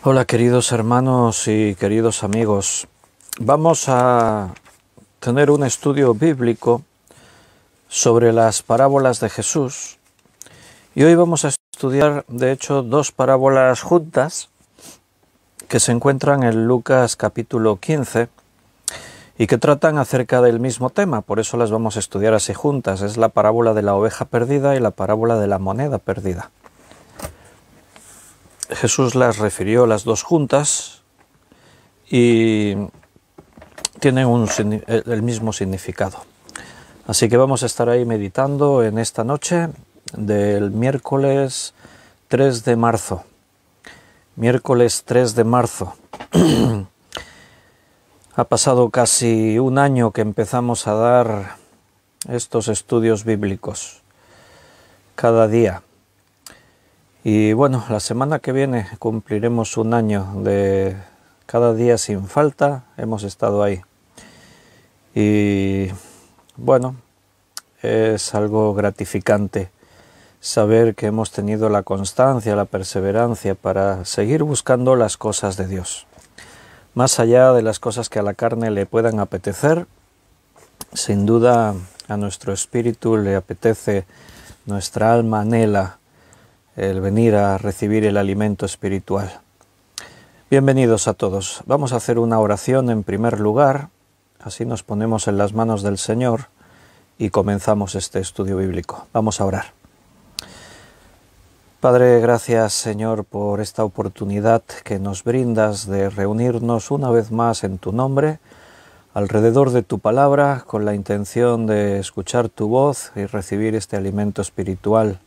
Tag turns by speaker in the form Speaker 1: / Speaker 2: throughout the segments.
Speaker 1: Hola queridos hermanos y queridos amigos, vamos a tener un estudio bíblico sobre las parábolas de Jesús y hoy vamos a estudiar de hecho dos parábolas juntas que se encuentran en Lucas capítulo 15 y que tratan acerca del mismo tema, por eso las vamos a estudiar así juntas. Es la parábola de la oveja perdida y la parábola de la moneda perdida. Jesús las refirió las dos juntas y tienen el mismo significado. Así que vamos a estar ahí meditando en esta noche del miércoles 3 de marzo. Miércoles 3 de marzo. Ha pasado casi un año que empezamos a dar estos estudios bíblicos cada día. Y bueno, la semana que viene cumpliremos un año de cada día sin falta, hemos estado ahí. Y bueno, es algo gratificante saber que hemos tenido la constancia, la perseverancia para seguir buscando las cosas de Dios. Más allá de las cosas que a la carne le puedan apetecer, sin duda a nuestro espíritu le apetece, nuestra alma anhela el venir a recibir el alimento espiritual. Bienvenidos a todos. Vamos a hacer una oración en primer lugar, así nos ponemos en las manos del Señor y comenzamos este estudio bíblico. Vamos a orar. Padre, gracias Señor por esta oportunidad que nos brindas de reunirnos una vez más en tu nombre, alrededor de tu palabra, con la intención de escuchar tu voz y recibir este alimento espiritual.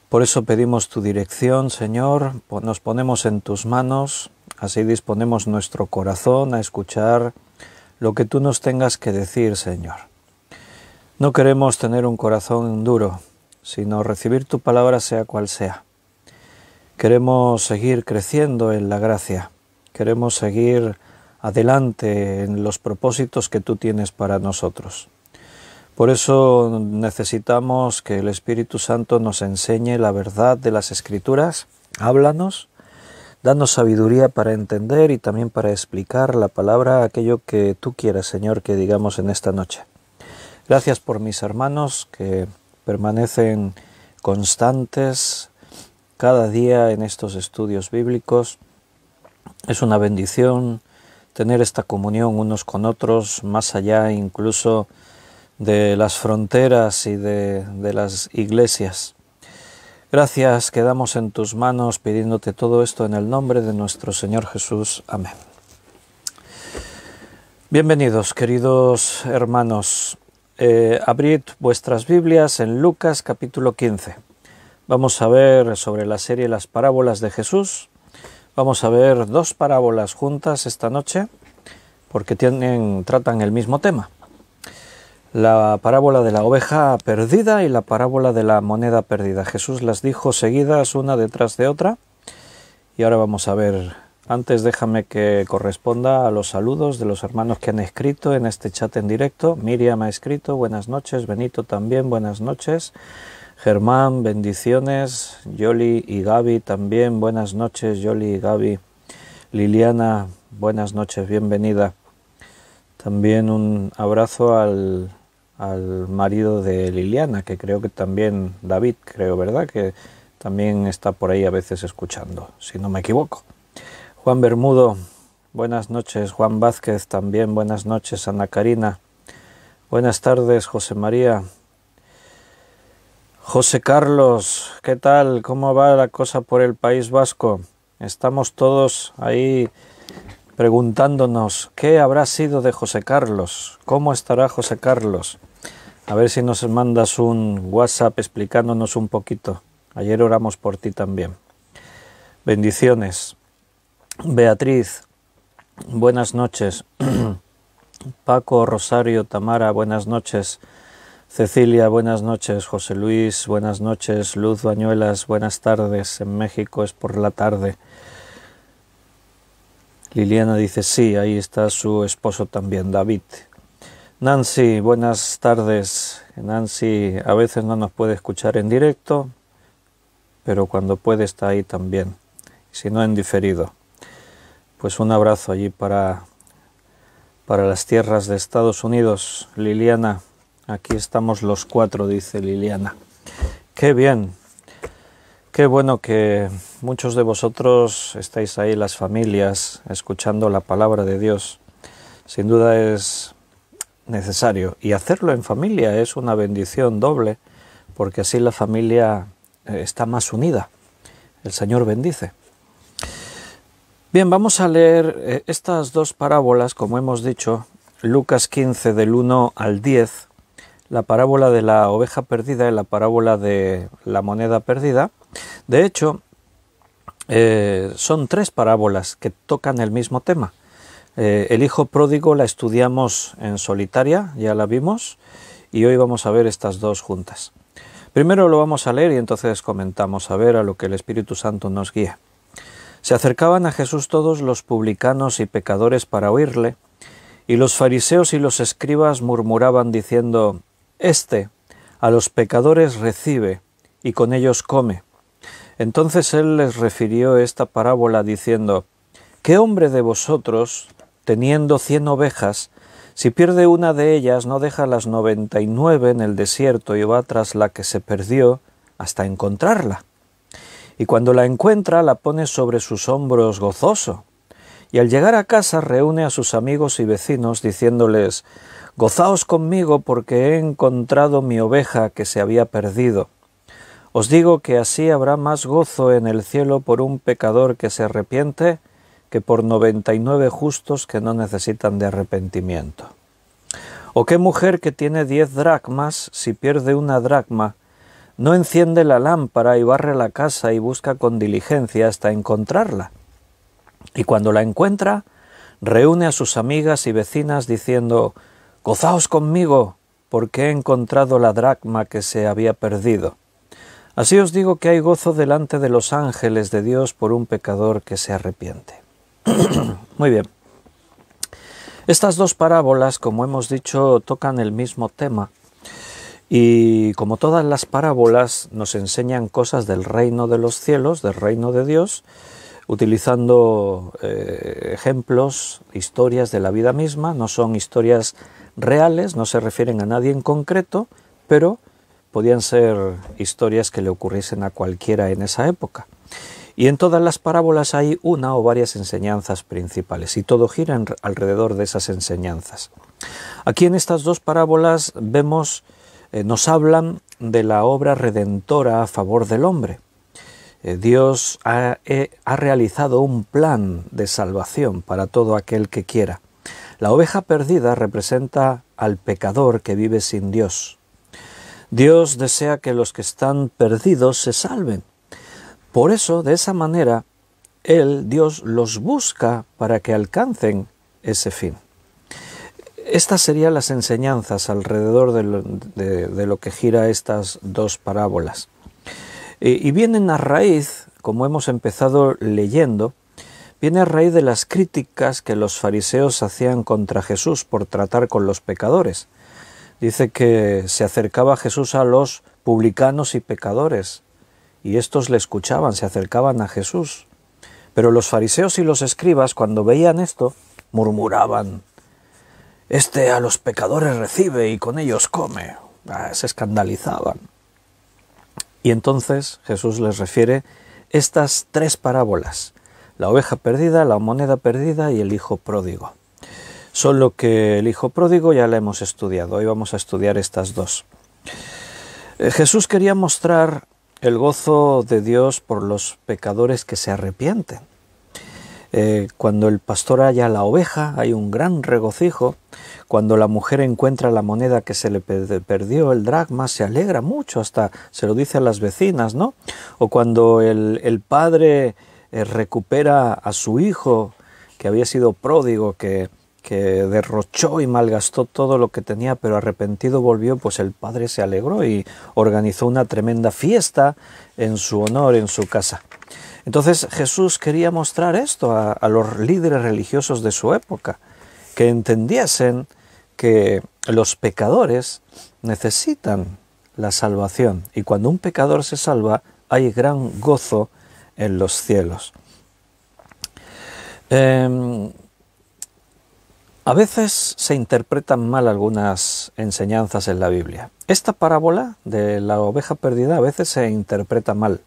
Speaker 1: Por eso pedimos tu dirección, Señor, nos ponemos en tus manos, así disponemos nuestro corazón a escuchar lo que tú nos tengas que decir, Señor. No queremos tener un corazón duro, sino recibir tu palabra sea cual sea. Queremos seguir creciendo en la gracia, queremos seguir adelante en los propósitos que tú tienes para nosotros. Por eso necesitamos que el Espíritu Santo nos enseñe la verdad de las Escrituras. Háblanos, danos sabiduría para entender y también para explicar la palabra, aquello que tú quieras, Señor, que digamos en esta noche. Gracias por mis hermanos que permanecen constantes cada día en estos estudios bíblicos. Es una bendición tener esta comunión unos con otros, más allá incluso de las fronteras y de las iglesias. Gracias, quedamos en tus manos pidiéndote todo esto en el nombre de nuestro Señor Jesús. Amén. Bienvenidos, queridos hermanos. Abrid vuestras Biblias en Lucas capítulo 15. Vamos a ver sobre la serie Las parábolas de Jesús. Vamos a ver dos parábolas juntas esta noche porque tratan el mismo tema. La parábola de la oveja perdida y la parábola de la moneda perdida. Jesús las dijo seguidas una detrás de otra y ahora vamos a ver. Antes déjame que corresponda a los saludos de los hermanos que han escrito en este chat en directo. Miriam ha escrito, buenas noches. Benito también, buenas noches. Germán, bendiciones. Yoli y Gaby también, buenas noches. Yoli y Gaby. Liliana, buenas noches, bienvenida. También un abrazo al marido de Liliana, que creo que también, David, creo, ¿verdad? Que también está por ahí a veces escuchando, si no me equivoco. Juan Bermudo, buenas noches. Juan Vázquez también, buenas noches. Ana Karina, buenas tardes. José María. José Carlos, ¿qué tal? ¿Cómo va la cosa por el País Vasco? Estamos todos ahí preguntándonos qué habrá sido de José Carlos, cómo estará José Carlos. A ver si nos mandas un WhatsApp explicándonos un poquito. Ayer oramos por ti también. Bendiciones. Beatriz, buenas noches. Paco, Rosario, Tamara, buenas noches. Cecilia, buenas noches. José Luis, buenas noches. Luz Bañuelas, buenas tardes. En México es por la tarde. Liliana dice sí, ahí está su esposo también, David. Nancy, buenas tardes. Nancy a veces no nos puede escuchar en directo, pero cuando puede está ahí también. si no en diferido. Pues un abrazo allí para las tierras de Estados Unidos. Liliana, aquí estamos los 4, dice Liliana. ¡Qué bien! Qué bueno que muchos de vosotros estáis ahí, las familias, escuchando la palabra de Dios. Sin duda es necesario. Y hacerlo en familia es una bendición doble, porque así la familia está más unida. El Señor bendice. Bien, vamos a leer estas 2 parábolas, como hemos dicho, Lucas 15 del 1 al 10, la parábola de la oveja perdida y la parábola de la moneda perdida. De hecho, son 3 parábolas que tocan el mismo tema. El hijo pródigo la estudiamos en solitaria, ya la vimos, y hoy vamos a ver estas 2 juntas. Primero lo vamos a leer y entonces comentamos a ver a lo que el Espíritu Santo nos guíe. Se acercaban a Jesús todos los publicanos y pecadores para oírle, y los fariseos y los escribas murmuraban diciendo: «Este a los pecadores recibe y con ellos come». Entonces él les refirió esta parábola diciendo: «¿Qué hombre de vosotros, teniendo 100 ovejas, si pierde una de ellas, no deja las 99 en el desierto y va tras la que se perdió hasta encontrarla? Y cuando la encuentra, la pone sobre sus hombros gozoso. Y al llegar a casa reúne a sus amigos y vecinos, diciéndoles: «Gozaos conmigo, porque he encontrado mi oveja que se había perdido». Os digo que así habrá más gozo en el cielo por un pecador que se arrepiente que por 99 justos que no necesitan de arrepentimiento. ¿O qué mujer que tiene 10 dracmas, si pierde una dracma, no enciende la lámpara y barre la casa y busca con diligencia hasta encontrarla? Y cuando la encuentra, reúne a sus amigas y vecinas diciendo: «Gozaos conmigo, porque he encontrado la dracma que se había perdido». Así os digo que hay gozo delante de los ángeles de Dios por un pecador que se arrepiente. Muy bien. Estas 2 parábolas, como hemos dicho, tocan el mismo tema. Y como todas las parábolas nos enseñan cosas del reino de los cielos, del reino de Dios, utilizando ejemplos, historias de la vida misma. No son historias reales, no se refieren a nadie en concreto, pero podían ser historias que le ocurriesen a cualquiera en esa época. Y en todas las parábolas hay una o varias enseñanzas principales, y todo gira alrededor de esas enseñanzas. Aquí en estas 2 parábolas vemos nos hablan de la obra redentora a favor del hombre. Dios ha realizado un plan de salvación para todo aquel que quiera. La oveja perdida representa al pecador que vive sin Dios. Dios desea que los que están perdidos se salven. Por eso, de esa manera, Dios los busca para que alcancen ese fin. Estas serían las enseñanzas alrededor de lo que gira estas 2 parábolas. Y vienen a raíz, como hemos empezado leyendo, viene a raíz de las críticas que los fariseos hacían contra Jesús por tratar con los pecadores. Dice que se acercaba Jesús a los publicanos y pecadores, y estos le escuchaban, se acercaban a Jesús. Pero los fariseos y los escribas, cuando veían esto, murmuraban: «Este a los pecadores recibe y con ellos come». Se escandalizaban. Y entonces Jesús les refiere estas 3 parábolas: la oveja perdida, la moneda perdida y el hijo pródigo. Solo que el hijo pródigo ya la hemos estudiado, hoy vamos a estudiar estas 2. Jesús quería mostrar el gozo de Dios por los pecadores que se arrepienten. Cuando el pastor halla la oveja, hay un gran regocijo. Cuando la mujer encuentra la moneda que se le perdió, el dracma, se alegra mucho, hasta se lo dice a las vecinas, ¿no? O cuando el padre recupera a su hijo, que había sido pródigo, que derrochó y malgastó todo lo que tenía, pero arrepentido volvió, pues el padre se alegró y organizó una tremenda fiesta en su honor en su casa. Entonces Jesús quería mostrar esto a los líderes religiosos de su época, que entendiesen que los pecadores necesitan la salvación, y cuando un pecador se salva hay gran gozo en los cielos. A veces se interpretan mal algunas enseñanzas en la Biblia. Esta parábola de la oveja perdida a veces se interpreta mal.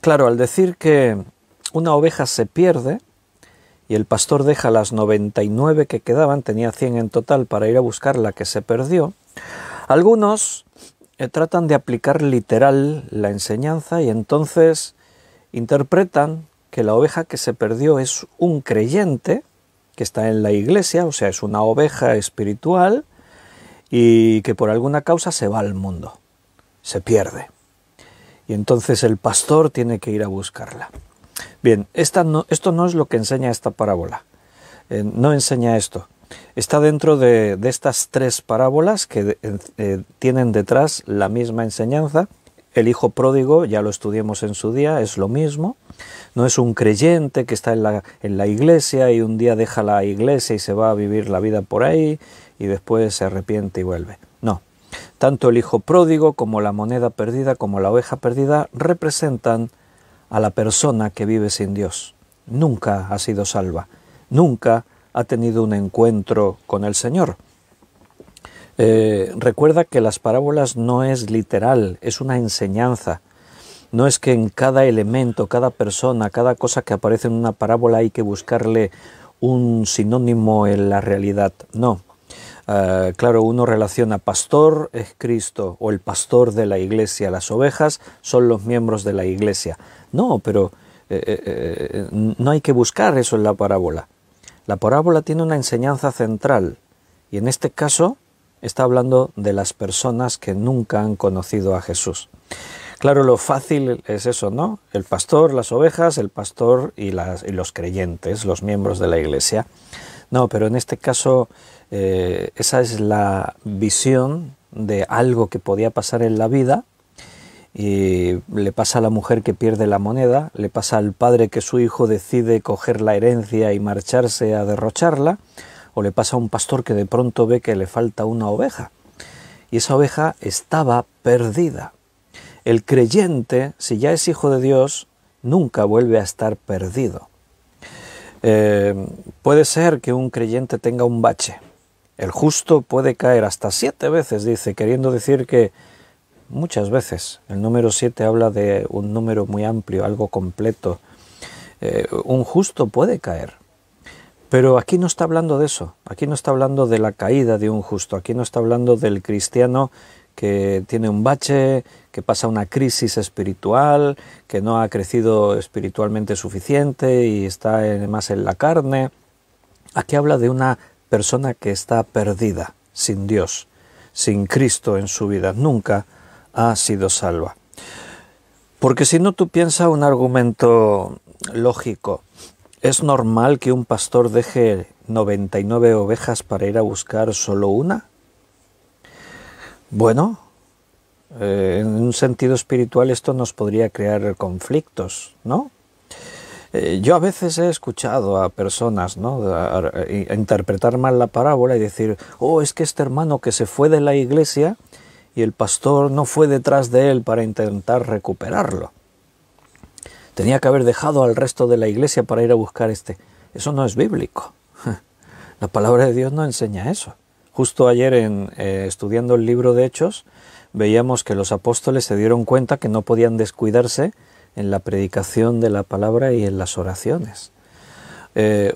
Speaker 1: Claro, al decir que una oveja se pierde y el pastor deja las 99 que quedaban, tenía 100 en total, para ir a buscar la que se perdió, algunos tratan de aplicar literal la enseñanza y entonces interpretan que la oveja que se perdió es un creyente que está en la iglesia, o sea, es una oveja espiritual y que por alguna causa se va al mundo, se pierde. Y entonces el pastor tiene que ir a buscarla. Bien, esto no es lo que enseña esta parábola. No enseña esto. Está dentro de estas tres parábolas que tienen detrás la misma enseñanza. El hijo pródigo, ya lo estudiamos en su día, es lo mismo. No es un creyente que está en la iglesia y un día deja la iglesia y se va a vivir la vida por ahí y después se arrepiente y vuelve. No. Tanto el hijo pródigo como la moneda perdida, como la oveja perdida, representan a la persona que vive sin Dios. Nunca ha sido salva. Nunca ha tenido un encuentro con el Señor. Recuerda que las parábolas no es literal, es una enseñanza. No es que en cada elemento, cada persona, cada cosa que aparece en una parábola hay que buscarle un sinónimo en la realidad. No. Claro, uno relaciona pastor es Cristo o el pastor de la iglesia. Las ovejas son los miembros de la iglesia. No, pero no hay que buscar eso en la parábola. La parábola tiene una enseñanza central y en este caso está hablando de las personas que nunca han conocido a Jesús. Claro, lo fácil es eso, ¿no? El pastor, las ovejas, el pastor y los creyentes, los miembros de la iglesia. No, pero en este caso esa es la visión de algo que podía pasar en la vida y le pasa a la mujer que pierde la moneda, le pasa al padre que su hijo decide coger la herencia y marcharse a derrocharla, o le pasa a un pastor que de pronto ve que le falta una oveja y esa oveja estaba perdida. El creyente, si ya es hijo de Dios, nunca vuelve a estar perdido. Puede ser que un creyente tenga un bache. El justo puede caer hasta 7 veces, dice, queriendo decir que muchas veces. El número 7 habla de un número muy amplio, algo completo. Un justo puede caer. Pero aquí no está hablando de eso. Aquí no está hablando de la caída de un justo. Aquí no está hablando del cristiano que tiene un bache, que pasa una crisis espiritual, que no ha crecido espiritualmente suficiente y está más en la carne. Aquí habla de una persona que está perdida, sin Dios, sin Cristo en su vida. Nunca ha sido salva. Porque si no, tú piensas un argumento lógico. ¿Es normal que un pastor deje 99 ovejas para ir a buscar solo una? Bueno, en un sentido espiritual esto nos podría crear conflictos, ¿no? Yo a veces he escuchado a personas, ¿no?, a interpretar mal la parábola y decir, oh, es que este hermano que se fue de la iglesia y el pastor no fue detrás de él para intentar recuperarlo. Tenía que haber dejado al resto de la iglesia para ir a buscar este. Eso no es bíblico. La palabra de Dios no enseña eso. Justo ayer, estudiando el libro de Hechos, veíamos que los apóstoles se dieron cuenta que no podían descuidarse en la predicación de la palabra y en las oraciones.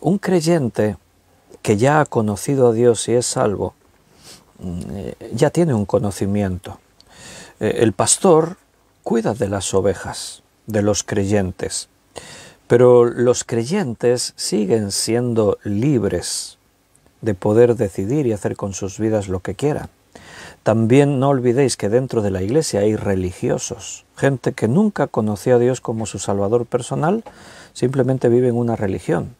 Speaker 1: Un creyente que ya ha conocido a Dios y es salvo, ya tiene un conocimiento. El pastor cuida de las ovejas, de los creyentes, pero los creyentes siguen siendo libres de poder decidir y hacer con sus vidas lo que quieran. También no olvidéis que dentro de la iglesia hay religiosos, gente que nunca conoció a Dios como su salvador personal, simplemente vive en una religión.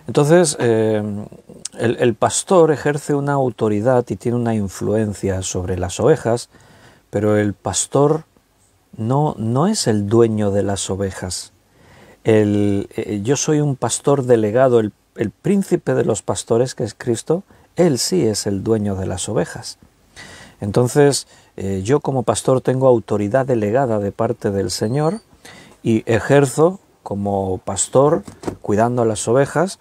Speaker 1: Entonces, el pastor ejerce una autoridad y tiene una influencia sobre las ovejas, pero el pastor no es el dueño de las ovejas. Yo soy un pastor delegado, el príncipe de los pastores, que es Cristo, él sí es el dueño de las ovejas. Entonces, yo como pastor tengo autoridad delegada de parte del Señor y ejerzo como pastor, cuidando a las ovejas,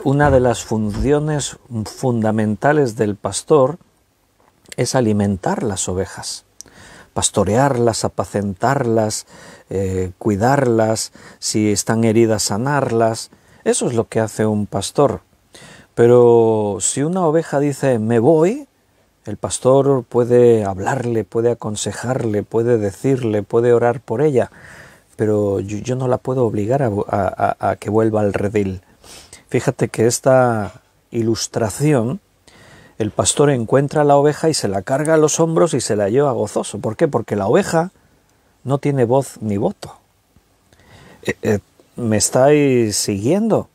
Speaker 1: una de las funciones fundamentales del pastor es alimentar las ovejas, pastorearlas, apacentarlas, cuidarlas, si están heridas, sanarlas. Eso es lo que hace un pastor. Pero si una oveja dice me voy, el pastor puede hablarle, puede aconsejarle, puede decirle, puede orar por ella, pero yo no la puedo obligar a que vuelva al redil. Fíjate que esta ilustración, el pastor encuentra a la oveja y se la carga a los hombros y se la lleva gozoso. ¿Por qué? Porque la oveja no tiene voz ni voto. ¿Me estáis siguiendo?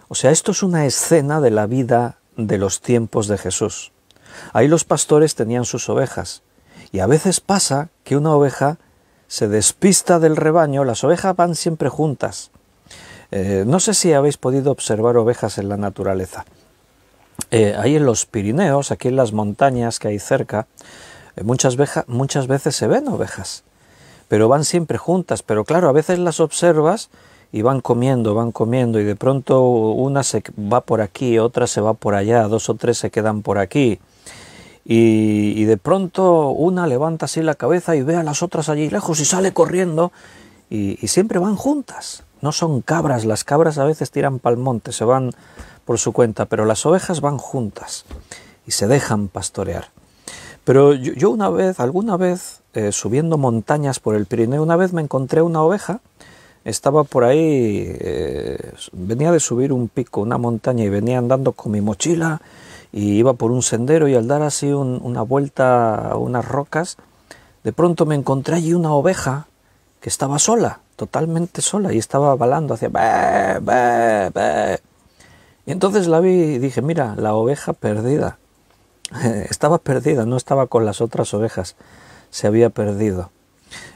Speaker 1: O sea, esto es una escena de la vida de los tiempos de Jesús. Ahí los pastores tenían sus ovejas y a veces pasa que una oveja se despista del rebaño. Las ovejas van siempre juntas. No sé si habéis podido observar ovejas en la naturaleza. Ahí en los Pirineos, aquí en las montañas que hay cerca, muchas veces se ven ovejas, pero van siempre juntas. Pero claro, a veces las observas y van comiendo y de pronto una se va por aquí, otra se va por allá, 2 o 3 se quedan por aquí. Y de pronto una levanta así la cabeza y ve a las otras allí lejos y sale corriendo y siempre van juntas. No son cabras, las cabras a veces tiran pa'l monte, se van por su cuenta, pero las ovejas van juntas y se dejan pastorear. Pero yo alguna vez, subiendo montañas por el Pirineo, una vez me encontré una oveja, estaba por ahí, venía de subir un pico, una montaña, y venía andando con mi mochila y iba por un sendero, y al dar así una vuelta a unas rocas, de pronto me encontré allí una oveja que estaba sola, totalmente sola, y estaba balando, hacía bé, bé, bé. Y entonces la vi y dije, mira, la oveja perdida. Estaba perdida, no estaba con las otras ovejas, se había perdido.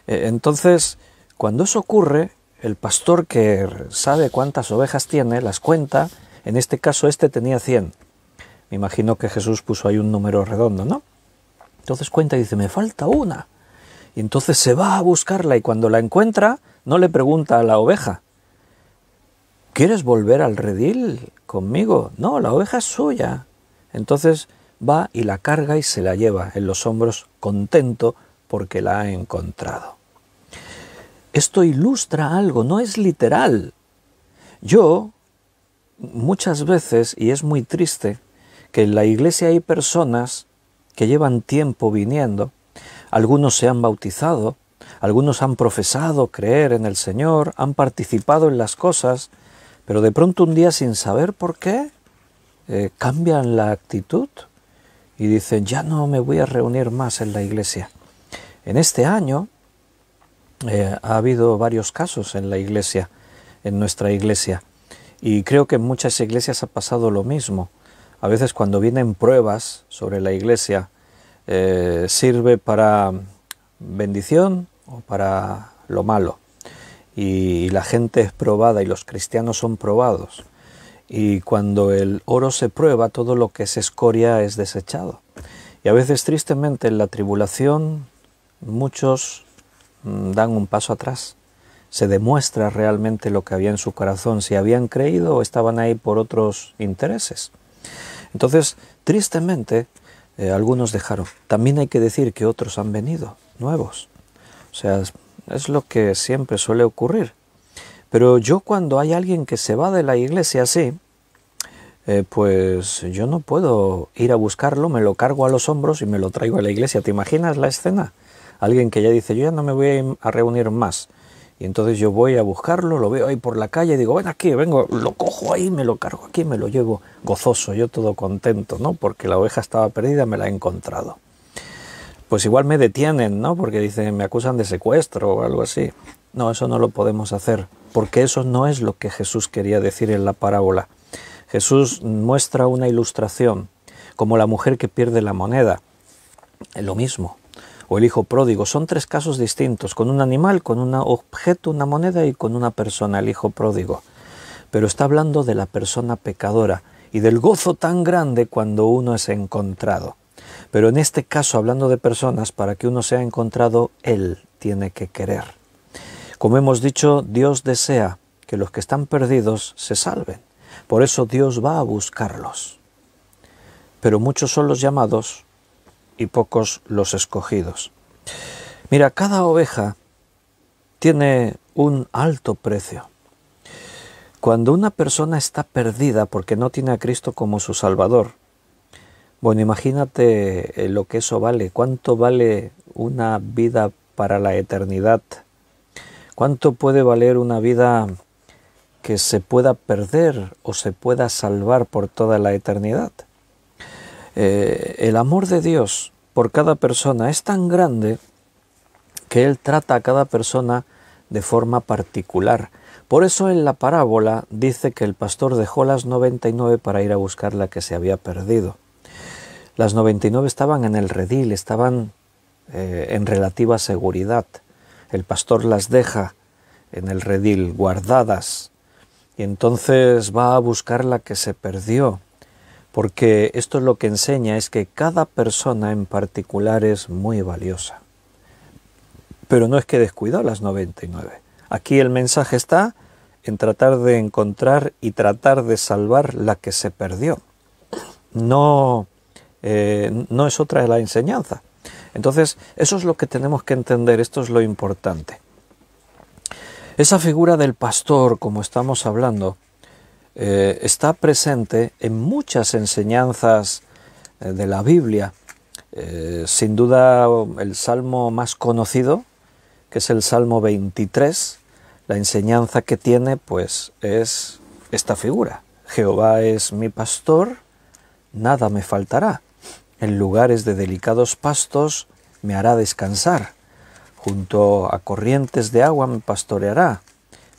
Speaker 1: Entonces, cuando eso ocurre, el pastor, que sabe cuántas ovejas tiene, las cuenta. En este caso este tenía 100. Me imagino que Jesús puso ahí un número redondo, ¿no? Entonces cuenta y dice, me falta una. Y entonces se va a buscarla, y cuando la encuentra no le pregunta a la oveja, ¿quieres volver al redil conmigo? No, la oveja es suya. Entonces va y la carga y se la lleva en los hombros, contento porque la ha encontrado. Esto ilustra algo, no es literal. Yo, muchas veces, y es muy triste, que en la iglesia hay personas que llevan tiempo viniendo, algunos se han bautizado, algunos han profesado creer en el Señor, han participado en las cosas, pero de pronto un día, sin saber por qué, cambian la actitud y dicen, ya no me voy a reunir más en la iglesia. En este año ha habido varios casos en la iglesia, en nuestra iglesia, y creo que en muchas iglesias ha pasado lo mismo. A veces cuando vienen pruebas sobre la iglesia, sirve para bendición o para lo malo. Y la gente es probada y los cristianos son probados. Y cuando el oro se prueba, todo lo que es escoria es desechado. Y a veces, tristemente, en la tribulación, muchos dan un paso atrás. Se demuestra realmente lo que había en su corazón, si habían creído o estaban ahí por otros intereses. Entonces, tristemente, algunos dejaron. También hay que decir que otros han venido, nuevos. O sea, es lo que siempre suele ocurrir. Pero yo, cuando hay alguien que se va de la iglesia así, pues yo no puedo ir a buscarlo, me lo cargo a los hombros y me lo traigo a la iglesia. ¿Te imaginas la escena? Alguien que ya dice, yo ya no me voy a reunir más. Y entonces yo voy a buscarlo, lo veo ahí por la calle y digo, ven aquí, vengo, lo cojo ahí, me lo cargo aquí, me lo llevo gozoso, yo todo contento, ¿no? Porque la oveja estaba perdida, me la he encontrado. Pues igual me detienen, ¿no? Porque dicen, me acusan de secuestro o algo así. No, eso no lo podemos hacer, porque eso no es lo que Jesús quería decir en la parábola. Jesús muestra una ilustración, como la mujer que pierde la moneda, es lo mismo. O el hijo pródigo, son 3 casos distintos, con un animal, con un objeto, una moneda, y con una persona, el hijo pródigo. Pero está hablando de la persona pecadora y del gozo tan grande cuando uno es encontrado. Pero en este caso, hablando de personas, para que uno sea encontrado, él tiene que querer. Como hemos dicho, Dios desea que los que están perdidos se salven. Por eso Dios va a buscarlos. Pero muchos son los llamados y pocos los escogidos. Mira, cada oveja tiene un alto precio. Cuando una persona está perdida porque no tiene a Cristo como su Salvador, bueno, imagínate lo que eso vale. ¿Cuánto vale una vida para la eternidad? ¿Cuánto puede valer una vida que se pueda perder o se pueda salvar por toda la eternidad? El amor de Dios por cada persona es tan grande que Él trata a cada persona de forma particular. Por eso en la parábola dice que el pastor dejó las 99 para ir a buscar la que se había perdido. Las 99 estaban en el redil, estaban en relativa seguridad. El pastor las deja en el redil guardadas y entonces va a buscar la que se perdió, porque esto es lo que enseña, es que cada persona en particular es muy valiosa. Pero no es que descuidó las 99. Aquí el mensaje está en tratar de encontrar y tratar de salvar la que se perdió. No es otra de la enseñanza. Entonces, eso es lo que tenemos que entender, esto es lo importante. Esa figura del pastor, como estamos hablando, está presente en muchas enseñanzas de la Biblia. Sin duda, el salmo más conocido, que es el Salmo 23, la enseñanza que tiene, pues, es esta figura. Jehová es mi pastor, nada me faltará. En lugares de delicados pastos me hará descansar. Junto a corrientes de agua me pastoreará.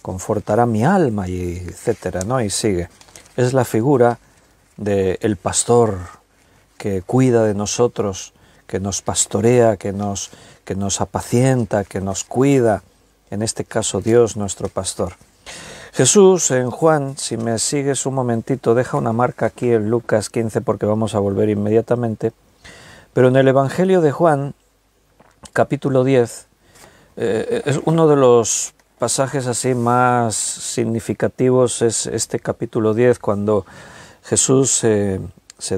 Speaker 1: Confortará mi alma, y etcétera, ¿no? Y sigue. Es la figura del pastor que cuida de nosotros, que nos pastorea, que nos apacienta, que nos cuida. En este caso, Dios, nuestro pastor. Jesús en Juan, si me sigues un momentito, deja una marca aquí en Lucas 15 porque vamos a volver inmediatamente. Pero en el Evangelio de Juan, capítulo 10, es uno de los pasajes así más significativos, es este capítulo 10, cuando Jesús se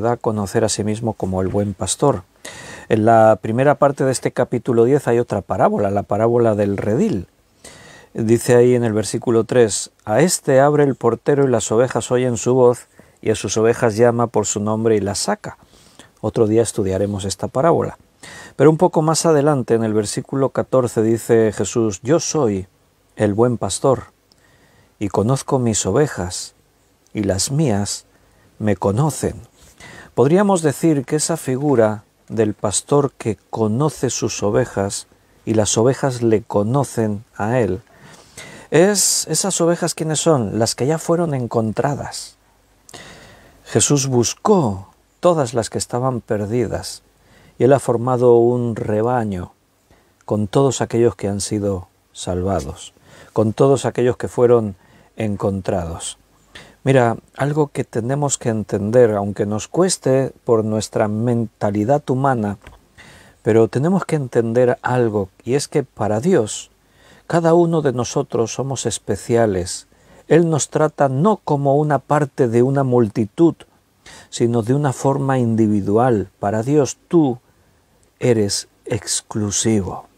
Speaker 1: da a conocer a sí mismo como el buen pastor. En la primera parte de este capítulo 10 hay otra parábola, la parábola del redil. Dice ahí en el versículo 3, a este abre el portero y las ovejas oyen su voz, y a sus ovejas llama por su nombre y las saca. Otro día estudiaremos esta parábola. Pero un poco más adelante, en el versículo 14, dice Jesús, yo soy el buen pastor, y conozco mis ovejas, y las mías me conocen. Podríamos decir que esa figura del pastor que conoce sus ovejas, y las ovejas le conocen a él, es esas ovejas, ¿quiénes son? Las que ya fueron encontradas. Jesús buscó todas las que estaban perdidas y Él ha formado un rebaño con todos aquellos que han sido salvados, con todos aquellos que fueron encontrados. Mira, algo que tenemos que entender, aunque nos cueste por nuestra mentalidad humana, pero tenemos que entender algo, y es que para Dios, cada uno de nosotros somos especiales. Él nos trata no como una parte de una multitud, sino de una forma individual. Para Dios tú eres exclusivo.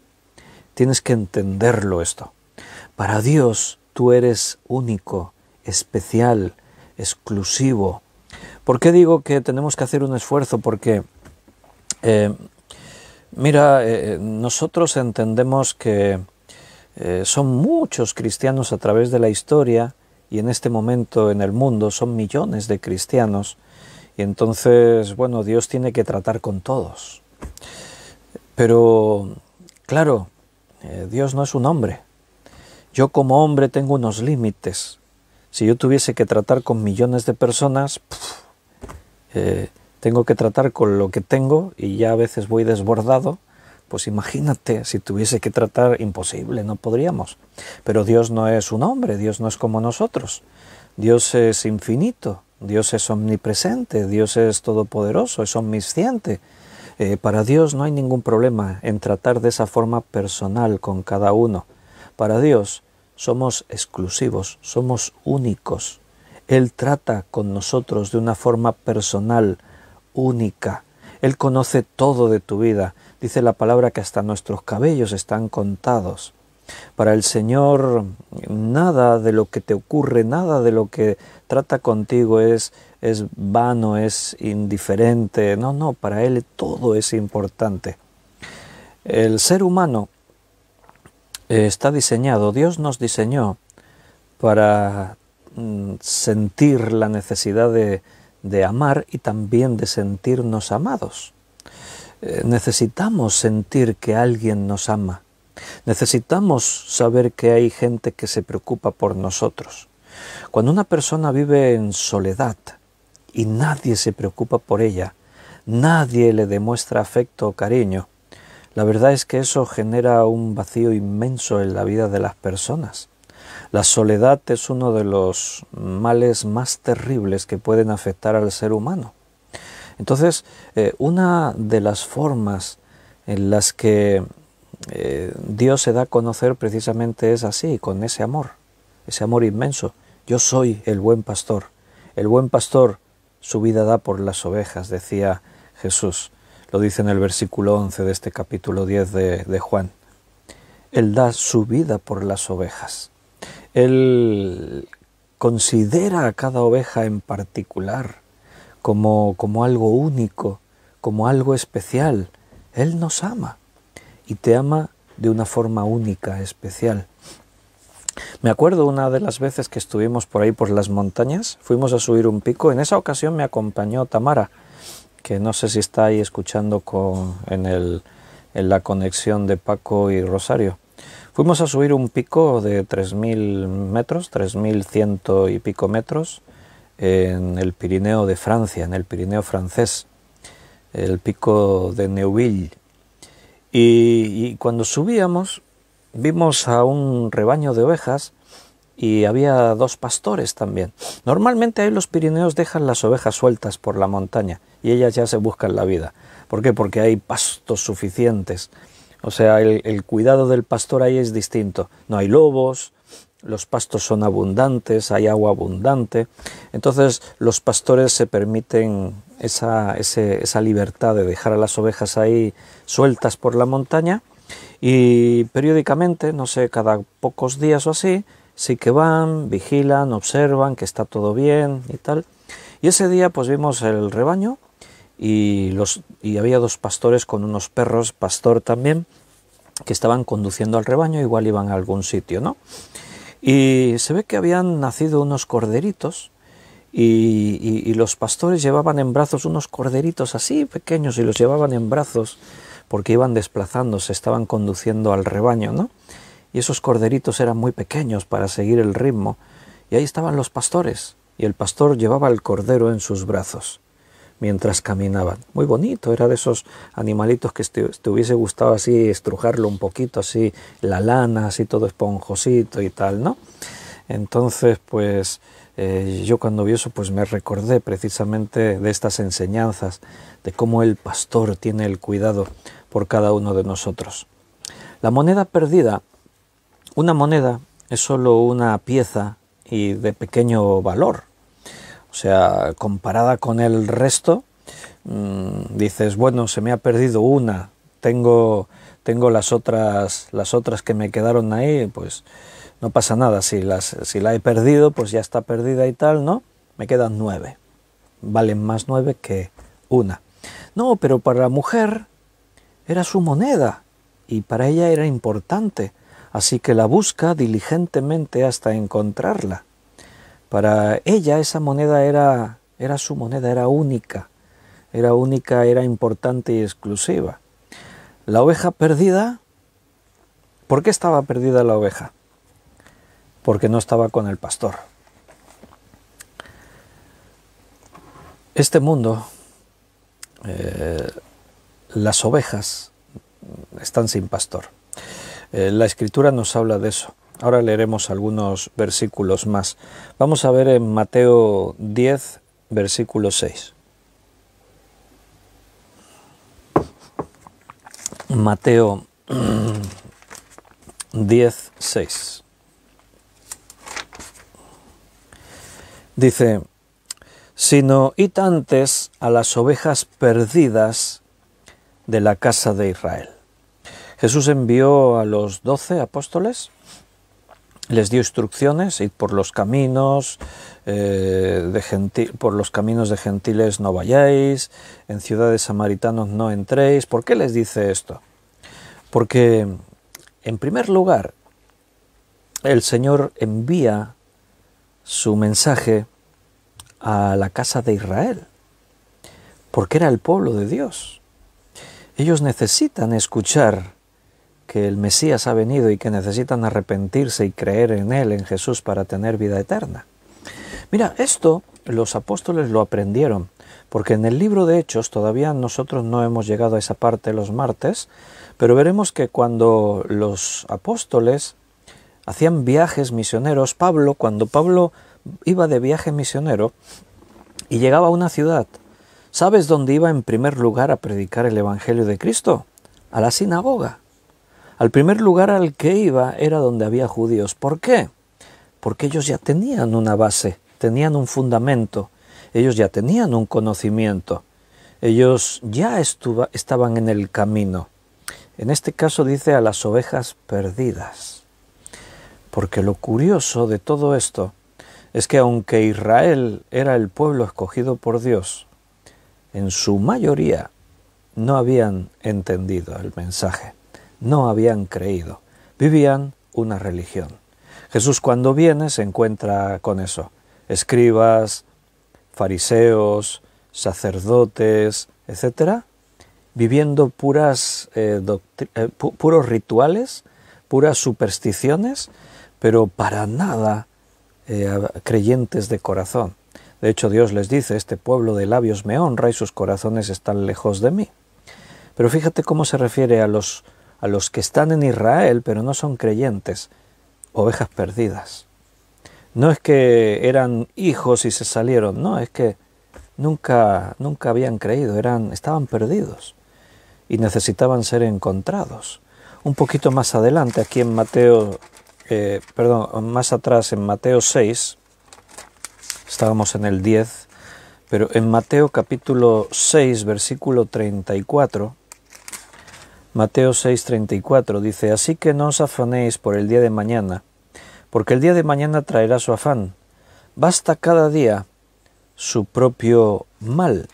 Speaker 1: Tienes que entenderlo esto. Para Dios tú eres único, especial, exclusivo. ¿Por qué digo que tenemos que hacer un esfuerzo? Porque, nosotros entendemos que son muchos cristianos a través de la historia, y en este momento en el mundo son millones de cristianos, y entonces, bueno, Dios tiene que tratar con todos. Pero, claro, Dios no es un hombre. Yo como hombre tengo unos límites. Si yo tuviese que tratar con millones de personas, tengo que tratar con lo que tengo y ya a veces voy desbordado. Pues imagínate, si tuviese que tratar, imposible, no podríamos. Pero Dios no es un hombre, Dios no es como nosotros. Dios es infinito, Dios es omnipresente, Dios es todopoderoso, es omnisciente. Para Dios no hay ningún problema en tratar de esa forma personal con cada uno. Para Dios somos exclusivos, somos únicos. Él trata con nosotros de una forma personal, única. Él conoce todo de tu vida. Dice la palabra que hasta nuestros cabellos están contados. Para el Señor, nada de lo que te ocurre, nada de lo que trata contigo es vano, es indiferente. No, para Él todo es importante. El ser humano está diseñado, Dios nos diseñó para sentir la necesidad de amar y también de sentirnos amados. Necesitamos sentir que alguien nos ama. Necesitamos saber que hay gente que se preocupa por nosotros. Cuando una persona vive en soledad y nadie se preocupa por ella, nadie le demuestra afecto o cariño, la verdad es que eso genera un vacío inmenso en la vida de las personas. La soledad es uno de los males más terribles que pueden afectar al ser humano. Entonces, una de las formas en las que Dios se da a conocer precisamente es así, con ese amor inmenso. Yo soy el buen pastor. El buen pastor su vida da por las ovejas, decía Jesús. Lo dice en el versículo 11 de este capítulo 10 de Juan. Él da su vida por las ovejas. Él considera a cada oveja en particular como algo único, como algo especial. Él nos ama y te ama de una forma única, especial. Me acuerdo una de las veces que estuvimos por ahí por las montañas, fuimos a subir un pico. En esa ocasión me acompañó Tamara, que no sé si está ahí escuchando en la conexión de Paco y Rosario. Fuimos a subir un pico de 3.000 metros, 3.100 y pico metros, en el Pirineo de Francia, en el Pirineo francés, el pico de Neuville. Y cuando subíamos, vimos a un rebaño de ovejas y había dos pastores también. Normalmente ahí los Pirineos dejan las ovejas sueltas por la montaña y ellas ya se buscan la vida. ¿Por qué? Porque hay pastos suficientes. O sea, el cuidado del pastor ahí es distinto. No hay lobos, los pastos son abundantes, hay agua abundante. Entonces los pastores se permiten esa libertad de dejar a las ovejas ahí sueltas por la montaña y periódicamente, no sé, cada pocos días o así, sí que van, vigilan, observan que está todo bien y tal. Y ese día pues vimos el rebaño y había dos pastores con unos perros, pastor también, que estaban conduciendo al rebaño, igual iban a algún sitio, ¿no? Y se ve que habían nacido unos corderitos y los pastores llevaban en brazos unos corderitos así pequeños y los llevaban en brazos porque iban desplazándose, estaban conduciendo al rebaño, ¿no? Y esos corderitos eran muy pequeños para seguir el ritmo. Y ahí estaban los pastores, y el pastor llevaba el cordero en sus brazos mientras caminaban. Muy bonito, era de esos animalitos que te hubiese gustado así estrujarlo un poquito, así la lana, así todo esponjosito y tal, ¿no? Entonces, pues yo cuando vi eso, pues me recordé precisamente de estas enseñanzas, de cómo el pastor tiene el cuidado por cada uno de nosotros. La moneda perdida, una moneda es solo una pieza y de pequeño valor. O sea, comparada con el resto, dices, bueno, se me ha perdido una, tengo las otras que me quedaron ahí, pues no pasa nada, si la he perdido, pues ya está perdida y tal, ¿no? Me quedan 9, valen más 9 que una. No, pero para la mujer era su moneda y para ella era importante, así que la busca diligentemente hasta encontrarla. Para ella esa moneda era su moneda, era única, era importante y exclusiva. La oveja perdida, ¿por qué estaba perdida la oveja? Porque no estaba con el pastor. Este mundo, las ovejas están sin pastor. La Escritura nos habla de eso. Ahora leeremos algunos versículos más. Vamos a ver en Mateo 10, versículo 6. Mateo 10:6. Dice, sino id antes a las ovejas perdidas de la casa de Israel. Jesús envió a los 12 apóstoles, les dio instrucciones, id por los caminos por los caminos de gentiles no vayáis, en ciudades samaritanos no entréis. ¿Por qué les dice esto? Porque, en primer lugar, el Señor envía su mensaje a la casa de Israel, porque era el pueblo de Dios. Ellos necesitan escuchar que el Mesías ha venido y que necesitan arrepentirse y creer en Él, en Jesús, para tener vida eterna. Mira, esto los apóstoles lo aprendieron, porque en el libro de Hechos todavía nosotros no hemos llegado a esa parte los martes, pero veremos que cuando los apóstoles hacían viajes misioneros, cuando Pablo iba de viaje misionero y llegaba a una ciudad, ¿sabes dónde iba en primer lugar a predicar el Evangelio de Cristo? A la sinagoga. Al primer lugar al que iba era donde había judíos. ¿Por qué? Porque ellos ya tenían una base, tenían un fundamento, ellos ya tenían un conocimiento, ellos ya estaban en el camino. En este caso dice a las ovejas perdidas. Porque lo curioso de todo esto es que aunque Israel era el pueblo escogido por Dios, en su mayoría no habían entendido el mensaje, no habían creído, vivían una religión. Jesús cuando viene se encuentra con eso, escribas, fariseos, sacerdotes, etcétera, viviendo puros rituales, puras supersticiones, pero para nada creyentes de corazón. De hecho, Dios les dice, este pueblo de labios me honra y sus corazones están lejos de mí. Pero fíjate cómo se refiere a los que están en Israel, pero no son creyentes, ovejas perdidas. No es que eran hijos y se salieron, no, es que nunca habían creído, estaban perdidos y necesitaban ser encontrados. Un poquito más adelante, aquí en más atrás en Mateo 6, estábamos en el 10, pero en Mateo capítulo 6, versículo 34, Mateo 6:34 dice, así que no os afanéis por el día de mañana, porque el día de mañana traerá su afán. Basta cada día su propio mal.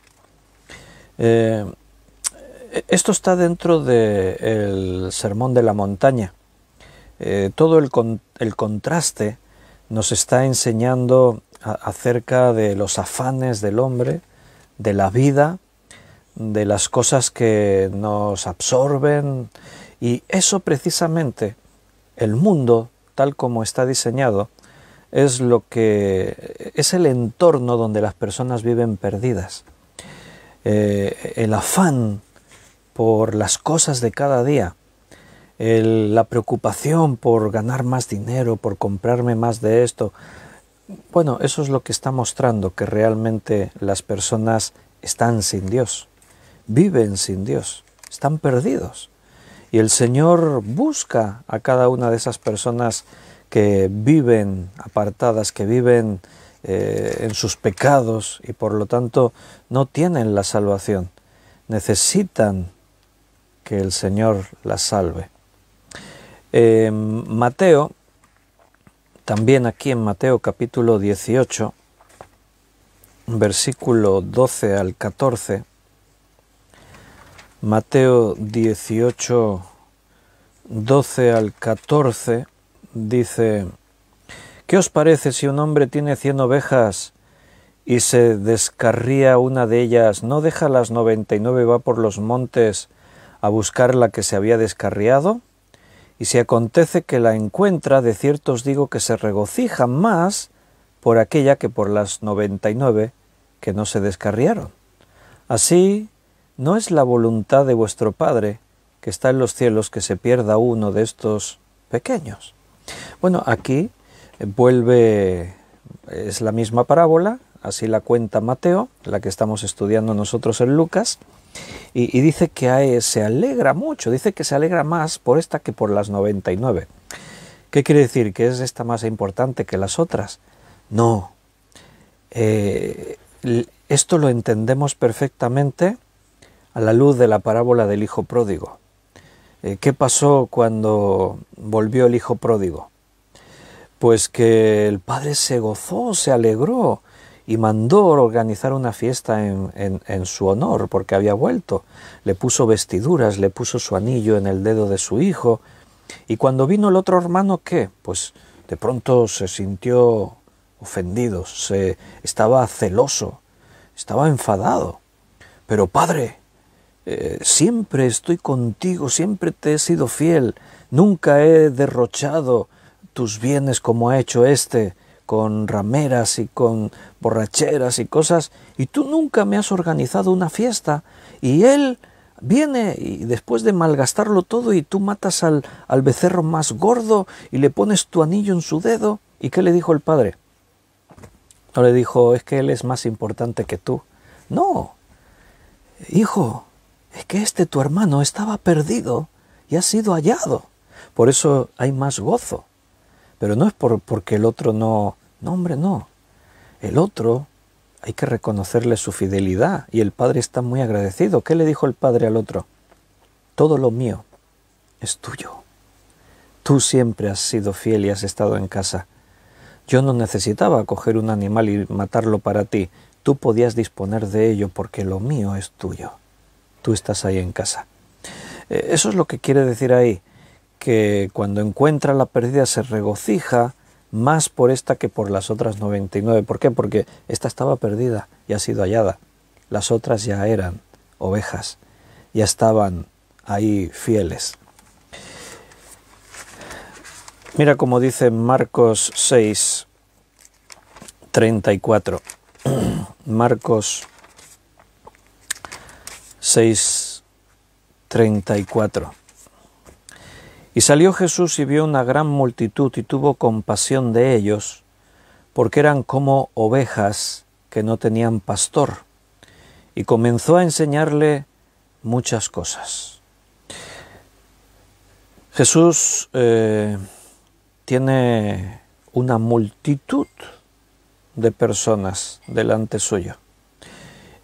Speaker 1: Esto está dentro del Sermón de la Montaña. Todo el contraste nos está enseñando acerca de los afanes del hombre, de la vida, de las cosas que nos absorben, y eso precisamente, el mundo tal como está diseñado, es el entorno donde las personas viven perdidas. El afán por las cosas de cada día, la preocupación por ganar más dinero, por comprarme más de esto, bueno, eso es lo que está mostrando que realmente las personas están sin Dios. Viven sin Dios, están perdidos. Y el Señor busca a cada una de esas personas que viven apartadas, que viven en sus pecados y por lo tanto no tienen la salvación. Necesitan que el Señor las salve. Mateo, también aquí en Mateo capítulo 18, versículo 12 al 14, Mateo 18, 12 al 14, dice, ¿qué os parece si un hombre tiene 100 ovejas y se descarría una de ellas, no deja las 99 y va por los montes a buscar la que se había descarriado? Y si acontece que la encuentra, de cierto os digo que se regocija más por aquella que por las 99 que no se descarriaron. Así, ¿no es la voluntad de vuestro Padre, que está en los cielos, que se pierda uno de estos pequeños? Bueno, aquí es la misma parábola, así la cuenta Mateo, la que estamos estudiando nosotros en Lucas, y dice que se alegra mucho, dice que se alegra más por esta que por las 99. ¿Qué quiere decir? ¿Que es esta más importante que las otras? No. Esto lo entendemos perfectamente a la luz de la parábola del hijo pródigo. ¿Qué pasó cuando volvió el hijo pródigo? Pues que el padre se gozó, se alegró y mandó organizar una fiesta en su honor porque había vuelto. Le puso vestiduras, le puso su anillo en el dedo de su hijo. Y cuando vino el otro hermano, ¿qué? Pues de pronto se sintió ofendido, estaba celoso, estaba enfadado. Pero padre, siempre estoy contigo, siempre te he sido fiel, nunca he derrochado tus bienes como ha hecho este, con rameras y con borracheras y cosas, y tú nunca me has organizado una fiesta, y él viene y después de malgastarlo todo y tú matas al becerro más gordo y le pones tu anillo en su dedo. ¿Y qué le dijo el padre? No le dijo, es que él es más importante que tú. No, hijo, es que tu hermano estaba perdido y ha sido hallado. Por eso hay más gozo. Pero no es porque el otro no, hombre, no. El otro hay que reconocerle su fidelidad y el padre está muy agradecido. ¿Qué le dijo el padre al otro? Todo lo mío es tuyo. Tú siempre has sido fiel y has estado en casa. Yo no necesitaba coger un animal y matarlo para ti. Tú podías disponer de ello porque lo mío es tuyo. Tú estás ahí en casa. Eso es lo que quiere decir ahí, que cuando encuentra la perdida se regocija más por esta que por las otras 99. ¿Por qué? Porque esta estaba perdida y ha sido hallada. Las otras ya eran ovejas, ya estaban ahí fieles. Mira cómo dice Marcos 6, 34. Marcos 6, 34. Y salió Jesús y vio una gran multitud y tuvo compasión de ellos, porque eran como ovejas que no tenían pastor, y comenzó a enseñarle muchas cosas. Jesús tiene una multitud de personas delante suyo.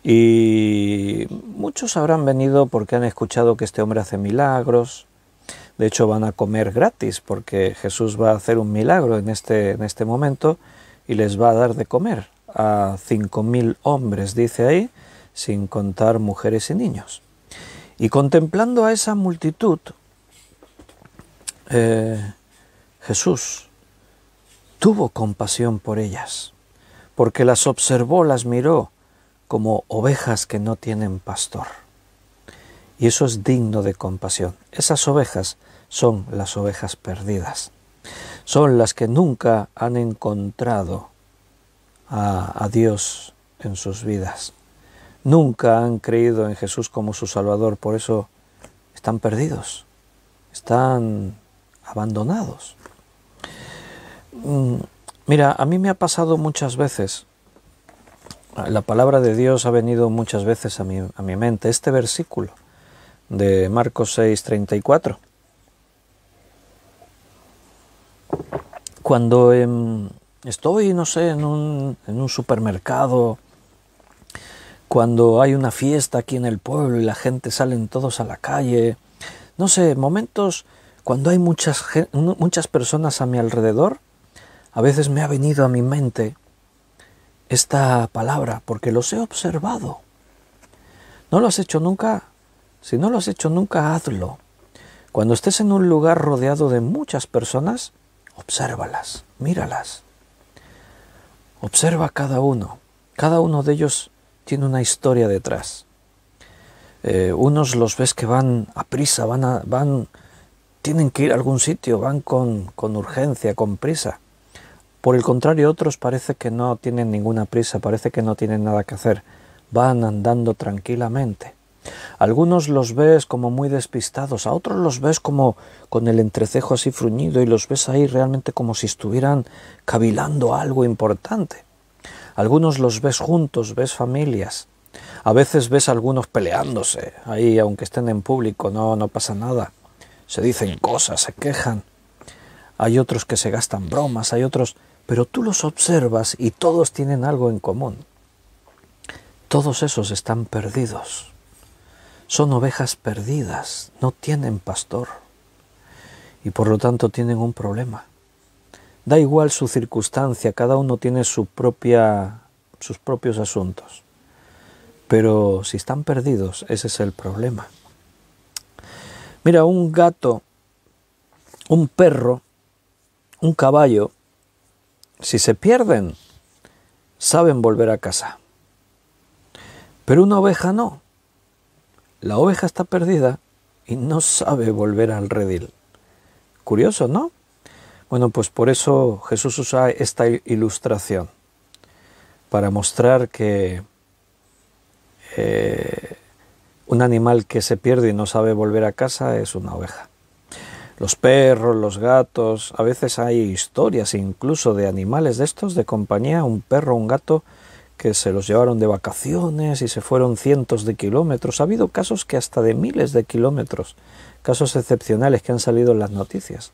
Speaker 1: Y muchos habrán venido porque han escuchado que este hombre hace milagros. De hecho, van a comer gratis porque Jesús va a hacer un milagro en este momento y les va a dar de comer a 5.000 hombres, dice ahí, sin contar mujeres y niños. Y contemplando a esa multitud, Jesús tuvo compasión por ellas, porque las observó, las miró como ovejas que no tienen pastor. Y eso es digno de compasión. Esas ovejas son las ovejas perdidas. Son las que nunca han encontrado a Dios en sus vidas. Nunca han creído en Jesús como su Salvador. Por eso están perdidos. Están abandonados. Mira, a mí me ha pasado muchas veces. La palabra de Dios ha venido muchas veces a mi mente. Este versículo de Marcos 6, 34. Cuando estoy, no sé, en un supermercado, cuando hay una fiesta aquí en el pueblo y la gente salen todos a la calle, no sé, momentos cuando hay muchas personas a mi alrededor, a veces me ha venido a mi mente esta palabra, porque los he observado. ¿No lo has hecho nunca? Si no lo has hecho nunca, hazlo. Cuando estés en un lugar rodeado de muchas personas, obsérvalas, míralas. Observa a cada uno. Cada uno de ellos tiene una historia detrás. Unos los ves que van a prisa, tienen que ir a algún sitio, van con urgencia, con prisa. Por el contrario, otros parece que no tienen ninguna prisa, parece que no tienen nada que hacer. Van andando tranquilamente. Algunos los ves como muy despistados, a otros los ves como con el entrecejo así fruñido y los ves ahí realmente como si estuvieran cavilando algo importante. Algunos los ves juntos, ves familias. A veces ves a algunos peleándose, ahí aunque estén en público, no pasa nada. Se dicen cosas, se quejan. hay otros que se gastan bromas, hay otros, pero tú los observas y todos tienen algo en común. Todos esos están perdidos. Son ovejas perdidas, no tienen pastor y por lo tanto tienen un problema. Da igual su circunstancia, cada uno tiene sus propios asuntos. Pero si están perdidos, ese es el problema. Mira, un gato, un perro, un caballo, si se pierden, saben volver a casa. Pero una oveja no. La oveja está perdida y no sabe volver al redil. Curioso, ¿no? Bueno, pues por eso Jesús usa esta ilustración, para mostrar que un animal que se pierde y no sabe volver a casa es una oveja. Los perros, los gatos, a veces hay historias incluso de animales de estos de compañía, un perro, un gato, que se los llevaron de vacaciones y se fueron cientos de kilómetros. Ha habido casos que hasta de miles de kilómetros, casos excepcionales que han salido en las noticias.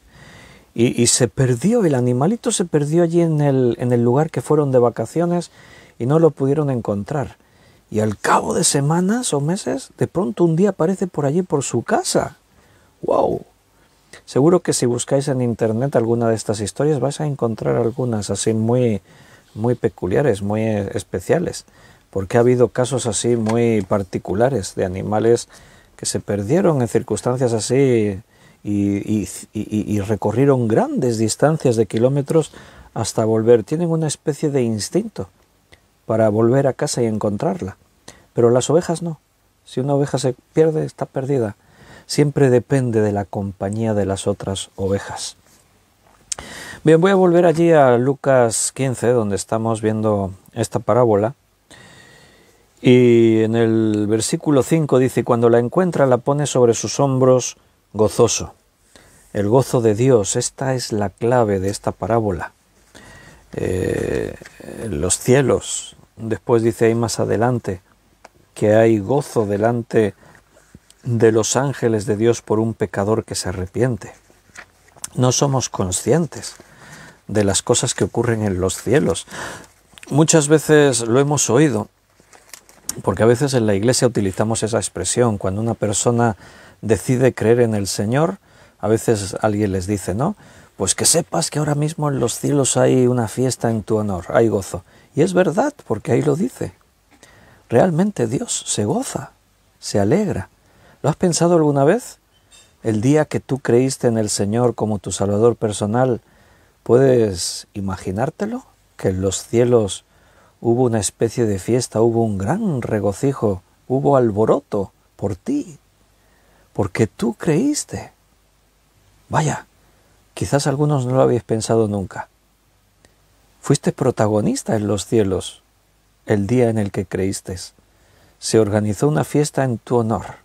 Speaker 1: Y se perdió, el animalito se perdió allí en el lugar que fueron de vacaciones y no lo pudieron encontrar. Y al cabo de semanas o meses, de pronto un día aparece por allí por su casa. ¡Wow! Seguro que si buscáis en internet alguna de estas historias vais a encontrar algunas así muy peculiares, muy especiales, porque ha habido casos así muy particulares de animales que se perdieron en circunstancias así y recorrieron grandes distancias de kilómetros hasta volver. Tienen una especie de instinto para volver a casa y encontrarla, pero las ovejas no. Si una oveja se pierde, está perdida. Siempre depende de la compañía de las otras ovejas. Bien, voy a volver allí a Lucas 15, donde estamos viendo esta parábola. Y en el versículo 5 dice, cuando la encuentra la pone sobre sus hombros gozoso. El gozo de Dios, esta es la clave de esta parábola. Los cielos, después dice ahí más adelante, que hay gozo delante de los ángeles de Dios por un pecador que se arrepiente. No somos conscientes de las cosas que ocurren en los cielos. Muchas veces lo hemos oído, porque a veces en la iglesia utilizamos esa expresión. Cuando una persona decide creer en el Señor, a veces alguien les dice, ¿no? Pues que sepas que ahora mismo en los cielos hay una fiesta en tu honor, hay gozo. Y es verdad, porque ahí lo dice. Realmente Dios se goza, se alegra. ¿Lo has pensado alguna vez? El día que tú creíste en el Señor como tu Salvador personal, ¿puedes imaginártelo? Que en los cielos hubo una especie de fiesta, hubo un gran regocijo, hubo alboroto por ti, porque tú creíste. Vaya, quizás algunos no lo habéis pensado nunca. Fuiste protagonista en los cielos el día en el que creíste. Se organizó una fiesta en tu honor.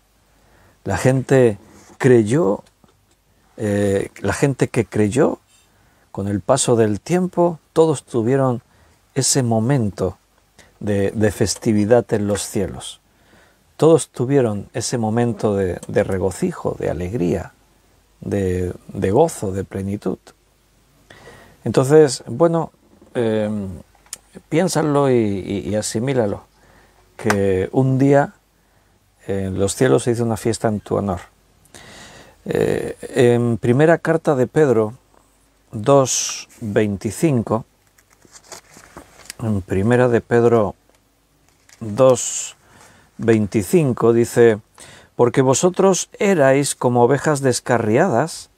Speaker 1: La gente creyó, la gente que creyó, con el paso del tiempo, todos tuvieron ese momento de festividad en los cielos. Todos tuvieron ese momento de regocijo, de alegría, de gozo, de plenitud. Entonces, bueno, piénsalo y asimílalo, que un día en los cielos se hizo una fiesta en tu honor. En primera carta de Pedro 2:25, en primera de Pedro 2:25 dice, porque vosotros erais como ovejas descarriadas,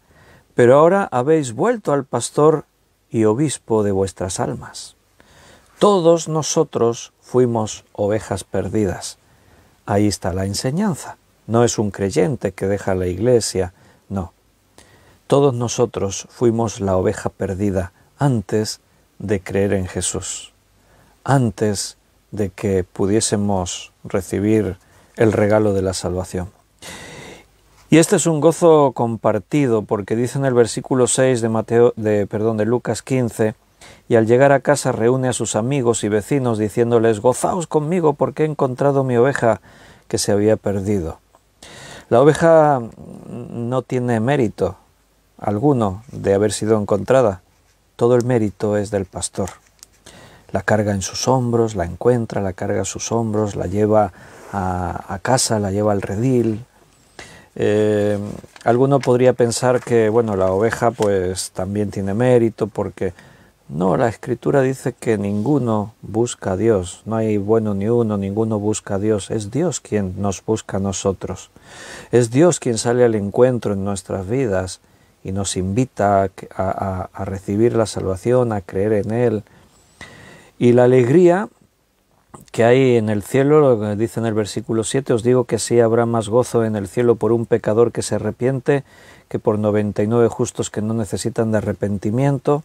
Speaker 1: pero ahora habéis vuelto al pastor y obispo de vuestras almas. Todos nosotros fuimos ovejas perdidas. Ahí está la enseñanza. No es un creyente que deja la iglesia, no. Todos nosotros fuimos la oveja perdida antes de creer en Jesús, antes de que pudiésemos recibir el regalo de la salvación. Y este es un gozo compartido, porque dice en el versículo 6 de Lucas 15, y al llegar a casa reúne a sus amigos y vecinos diciéndoles, gozaos conmigo porque he encontrado mi oveja que se había perdido. La oveja no tiene mérito alguno de haber sido encontrada, todo el mérito es del pastor. La carga en sus hombros, la encuentra, la carga en sus hombros, la lleva a casa, la lleva al redil. Alguno podría pensar que, bueno, la oveja pues también tiene mérito porque no, la Escritura dice que ninguno busca a Dios, no hay bueno ni uno, ninguno busca a Dios, es Dios quien nos busca a nosotros, es Dios quien sale al encuentro en nuestras vidas y nos invita a recibir la salvación, a creer en Él. Y la alegría que hay en el cielo, lo que dice en el versículo 7, os digo que sí habrá más gozo en el cielo por un pecador que se arrepiente que por 99 justos que no necesitan de arrepentimiento.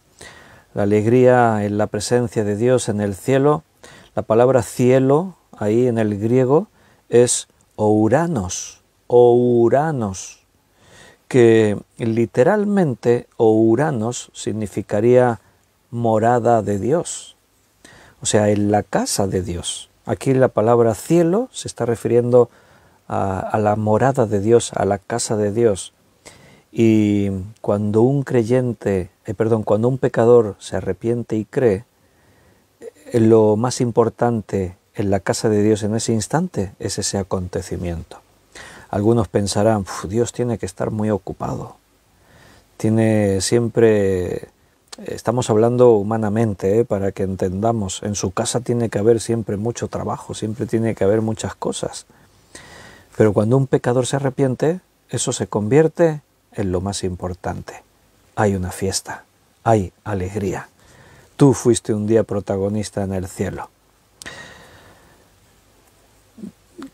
Speaker 1: La alegría en la presencia de Dios en el cielo. La palabra cielo, ahí en el griego, es ouranos, que literalmente ouranos significaría morada de Dios, o sea, en la casa de Dios. Aquí la palabra cielo se está refiriendo a la morada de Dios, a la casa de Dios. Y cuando un cuando un pecador se arrepiente y cree, lo más importante en la casa de Dios en ese instante es ese acontecimiento. Algunos pensarán, Dios tiene que estar muy ocupado. Estamos hablando humanamente, para que entendamos, en su casa tiene que haber siempre mucho trabajo, siempre tiene que haber muchas cosas. Pero cuando un pecador se arrepiente, eso se convierte en lo más importante. Hay una fiesta, hay alegría. Tú fuiste un día protagonista en el cielo.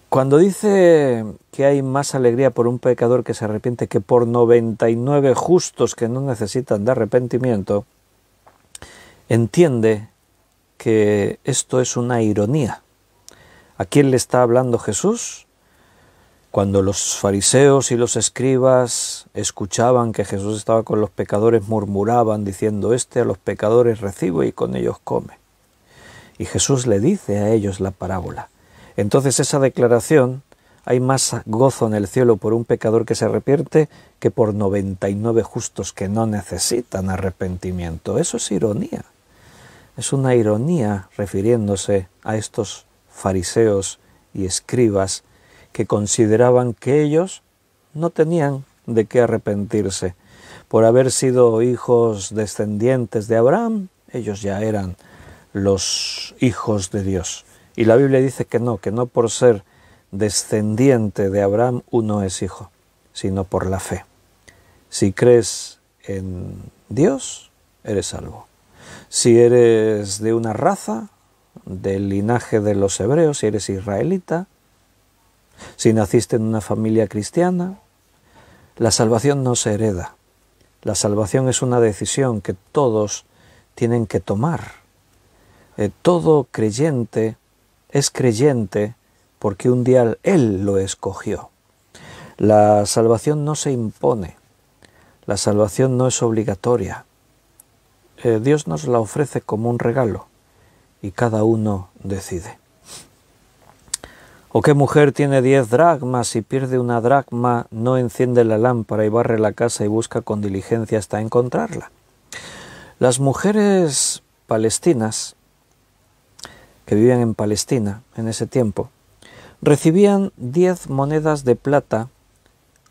Speaker 1: Cuando dice que hay más alegría por un pecador que se arrepiente que por 99 justos que no necesitan de arrepentimiento, entiende que esto es una ironía. ¿A quién le está hablando Jesús? Cuando los fariseos y los escribas escuchaban que Jesús estaba con los pecadores, murmuraban diciendo, a los pecadores recibe y con ellos come. Y Jesús le dice a ellos la parábola. Entonces esa declaración, hay más gozo en el cielo por un pecador que se arrepiente que por 99 justos que no necesitan arrepentimiento. Eso es ironía. Es una ironía refiriéndose a estos fariseos y escribas que consideraban que ellos no tenían de qué arrepentirse. Por haber sido hijos descendientes de Abraham, ellos ya eran los hijos de Dios. Y la Biblia dice que no por ser descendiente de Abraham uno es hijo, sino por la fe. Si crees en Dios, eres salvo. Si eres de una raza, del linaje de los hebreos, si eres israelita, si naciste en una familia cristiana, la salvación no se hereda. La salvación es una decisión que todos tienen que tomar. Todo creyente es creyente porque un día Él lo escogió. La salvación no se impone, la salvación no es obligatoria. Dios nos la ofrece como un regalo y cada uno decide. ¿O qué mujer tiene 10 dracmas y pierde una dracma, no enciende la lámpara y barre la casa y busca con diligencia hasta encontrarla? Las mujeres palestinas que vivían en Palestina en ese tiempo recibían 10 monedas de plata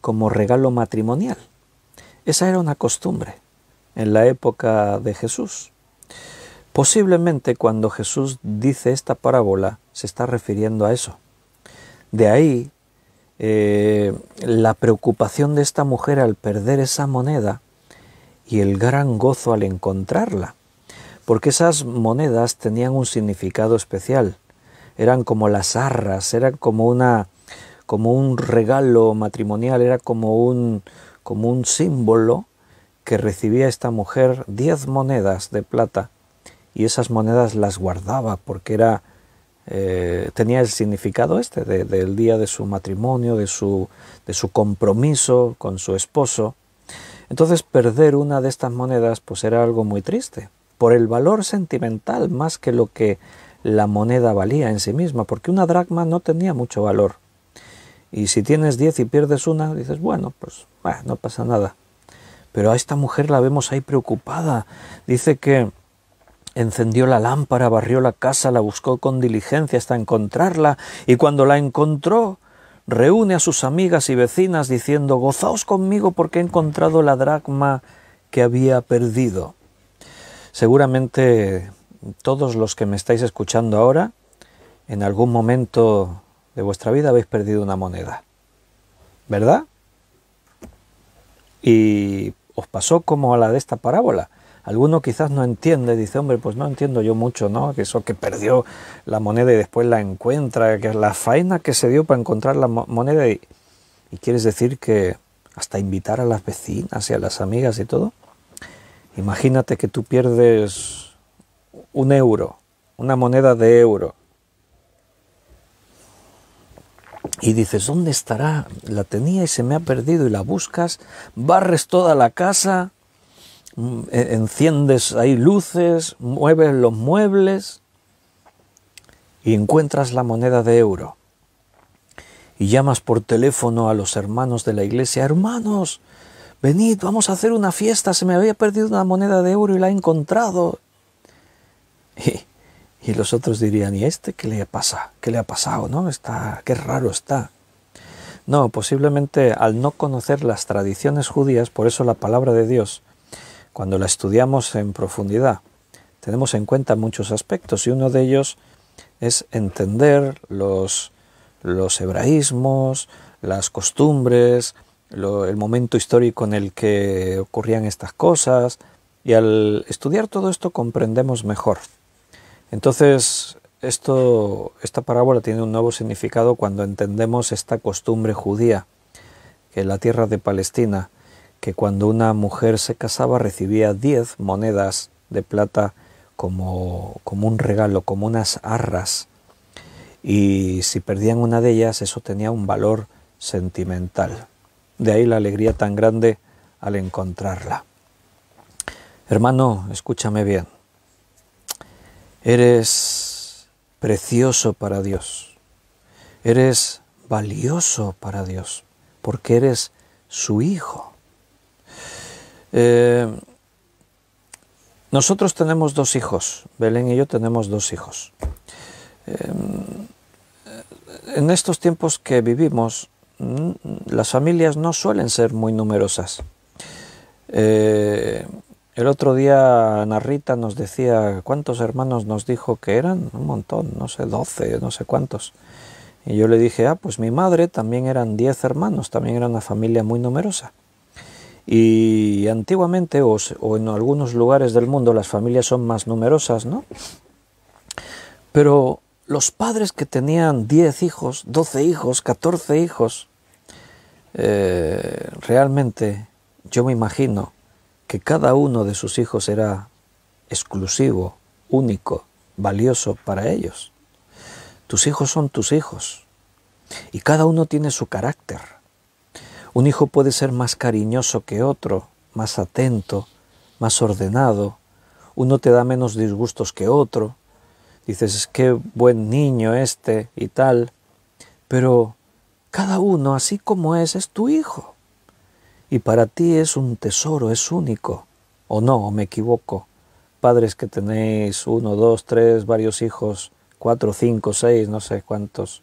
Speaker 1: como regalo matrimonial. Esa era una costumbre en la época de Jesús. Posiblemente cuando Jesús dice esta parábola se está refiriendo a eso. De ahí la preocupación de esta mujer al perder esa moneda y el gran gozo al encontrarla, porque esas monedas tenían un significado especial. Eran como las arras, eran como un regalo matrimonial, era como un símbolo que recibía esta mujer 10 monedas de plata y esas monedas las guardaba porque tenía el significado del día de su matrimonio, de su compromiso con su esposo. Entonces perder una de estas monedas pues era algo muy triste, por el valor sentimental más que lo que la moneda valía en sí misma, porque una dracma no tenía mucho valor. Y si tienes 10 y pierdes una, dices, bueno, pues no pasa nada. Pero a esta mujer la vemos ahí preocupada. Dice que encendió la lámpara, barrió la casa, la buscó con diligencia hasta encontrarla, y cuando la encontró, reúne a sus amigas y vecinas diciendo: «Gozaos conmigo porque he encontrado la dracma que había perdido». Seguramente todos los que me estáis escuchando ahora, en algún momento de vuestra vida habéis perdido una moneda, ¿verdad? Y os pasó como a la de esta parábola. Alguno quizás no entiende, dice: «Hombre, pues no entiendo yo mucho, ¿no? Que eso que perdió la moneda y después la encuentra, que es la faena que se dio para encontrar la moneda». Y quieres decir que hasta invitar a las vecinas y a las amigas y todo. Imagínate que tú pierdes un euro, una moneda de euro. Y dices: «¿Dónde estará? La tenía y se me ha perdido», y la buscas, barres toda la casa, enciendes ahí luces, mueves los muebles y encuentras la moneda de euro. Y llamas por teléfono a los hermanos de la iglesia: «Hermanos, venid, vamos a hacer una fiesta, se me había perdido una moneda de euro y la he encontrado». Y los otros dirían: «¿Y este qué le pasa? ¿Qué le ha pasado? ¿No? Qué raro está». No, posiblemente al no conocer las tradiciones judías, por eso la palabra de Dios, cuando la estudiamos en profundidad, tenemos en cuenta muchos aspectos, y uno de ellos es entender los hebraísmos, las costumbres, el momento histórico en el que ocurrían estas cosas, y al estudiar todo esto comprendemos mejor. Entonces, esta parábola tiene un nuevo significado cuando entendemos esta costumbre judía, que en la tierra de Palestina, que cuando una mujer se casaba recibía 10 monedas de plata como un regalo, como unas arras, y si perdían una de ellas, eso tenía un valor sentimental. De ahí la alegría tan grande al encontrarla. Hermano, escúchame bien. Eres precioso para Dios, eres valioso para Dios, porque eres su hijo. Nosotros tenemos 2 hijos, Belén y yo tenemos 2 hijos. En estos tiempos que vivimos, las familias no suelen ser muy numerosas. El otro día Ana Rita nos decía cuántos hermanos nos dijo que eran, un montón, no sé, 12, no sé cuántos. Y yo le dije: pues mi madre también eran 10 hermanos, también era una familia muy numerosa. Y antiguamente, o en algunos lugares del mundo, las familias son más numerosas, ¿no? Pero los padres que tenían 10 hijos, 12 hijos, 14 hijos, realmente yo me imagino que cada uno de sus hijos era exclusivo, único, valioso para ellos. Tus hijos son tus hijos y cada uno tiene su carácter. Un hijo puede ser más cariñoso que otro, más atento, más ordenado. Uno te da menos disgustos que otro. Dices: «Qué buen niño este» y tal. Pero cada uno, así como es tu hijo. Y para ti es un tesoro, es único. ¿O no? ¿O me equivoco? Padres que tenéis 1, 2, 3, varios hijos, 4, 5, 6, no sé cuántos.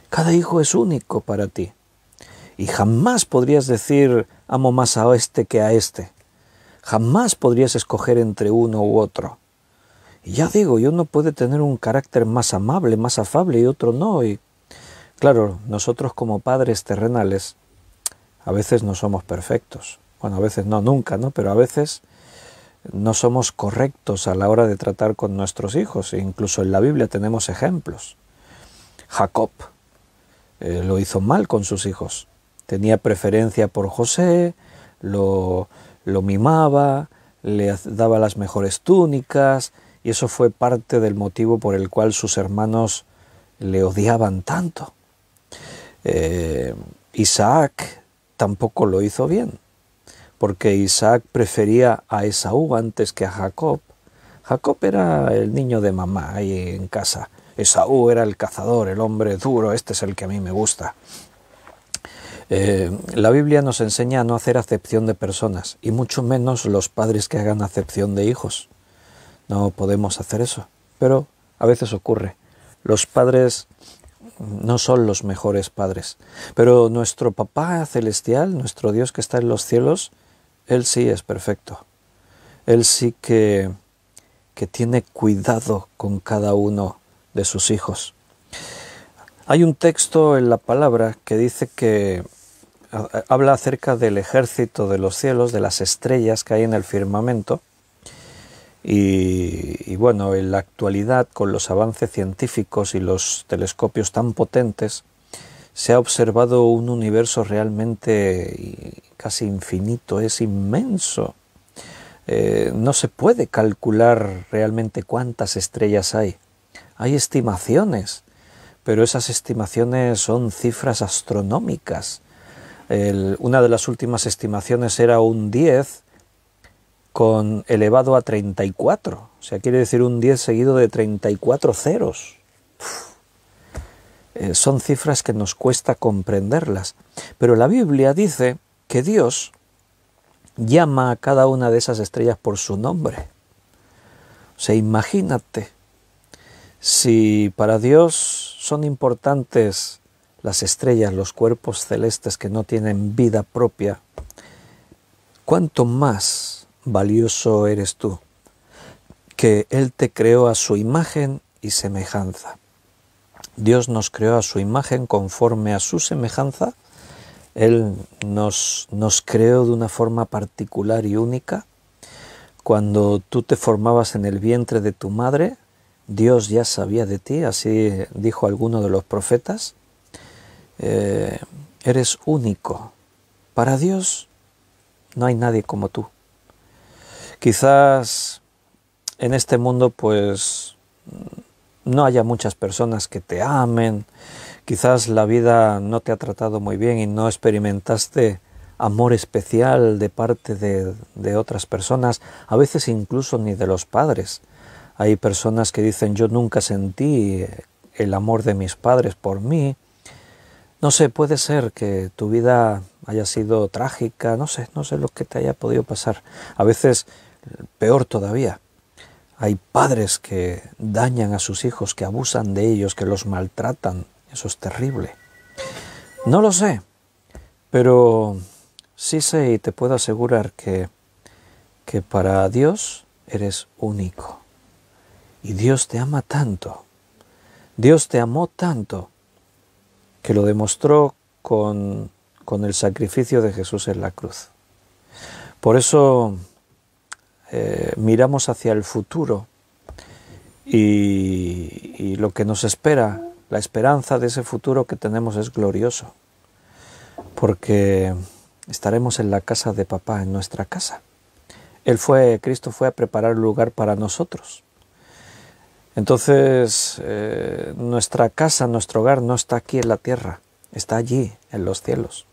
Speaker 1: Cada hijo es único para ti. Y jamás podrías decir: amo más a este que a este. Jamás podrías escoger entre uno u otro. Y ya digo, y uno puede tener un carácter más amable, más afable, y otro no. Y claro, nosotros como padres terrenales, a veces no somos perfectos. Bueno, a veces no, nunca, ¿no? Pero a veces no somos correctos a la hora de tratar con nuestros hijos. E incluso en la Biblia tenemos ejemplos. Jacob lo hizo mal con sus hijos. Tenía preferencia por José, lo mimaba, le daba las mejores túnicas, y eso fue parte del motivo por el cual sus hermanos le odiaban tanto. Isaac tampoco lo hizo bien, porque Isaac prefería a Esaú antes que a Jacob. Jacob era el niño de mamá ahí en casa. Esaú era el cazador, el hombre duro, este es el que a mí me gusta. La Biblia nos enseña a no hacer acepción de personas, y mucho menos los padres que hagan acepción de hijos. No podemos hacer eso, pero a veces ocurre. Los padres no son los mejores padres, pero nuestro Papá Celestial, nuestro Dios que está en los cielos, Él sí es perfecto. Él sí que tiene cuidado con cada uno de sus hijos. Hay un texto en la palabra que dice que habla acerca del ejército de los cielos, de las estrellas que hay en el firmamento, y bueno, en la actualidad, con los avances científicos y los telescopios tan potentes, se ha observado un universo realmente casi infinito, es inmenso. No se puede calcular realmente cuántas estrellas hay. Hay estimaciones, pero esas estimaciones son cifras astronómicas. Una de las últimas estimaciones era un 10 con elevado a 34. O sea, quiere decir un 10 seguido de 34 ceros. Son cifras que nos cuesta comprenderlas. Pero la Biblia dice que Dios llama a cada una de esas estrellas por su nombre. O sea, imagínate, si para Dios son importantes las estrellas, los cuerpos celestes que no tienen vida propia, ¿cuánto más valioso eres tú? Que Él te creó a su imagen y semejanza. Dios nos creó a su imagen conforme a su semejanza. Él nos creó de una forma particular y única. Cuando tú te formabas en el vientre de tu madre, Dios ya sabía de ti, así dijo alguno de los profetas. Eres único. Para Dios no hay nadie como tú. Quizás en este mundo pues no haya muchas personas que te amen, quizás la vida no te ha tratado muy bien y no experimentaste amor especial de parte de otras personas, a veces incluso ni de los padres. Hay personas que dicen, yo nunca sentí el amor de mis padres por mí. No sé, puede ser que tu vida haya sido trágica, no sé lo que te haya podido pasar. A veces, peor todavía, hay padres que dañan a sus hijos, que abusan de ellos, que los maltratan. Eso es terrible. No lo sé, pero sí sé y te puedo asegurar que para Dios eres único. Y Dios te ama tanto, Dios te amó tanto, que lo demostró con el sacrificio de Jesús en la cruz. Por eso miramos hacia el futuro y lo que nos espera, la esperanza de ese futuro que tenemos es glorioso, porque estaremos en la casa de papá, en nuestra casa. Cristo fue a preparar un lugar para nosotros. Entonces, nuestra casa, nuestro hogar no está aquí en la tierra, está allí, en los cielos.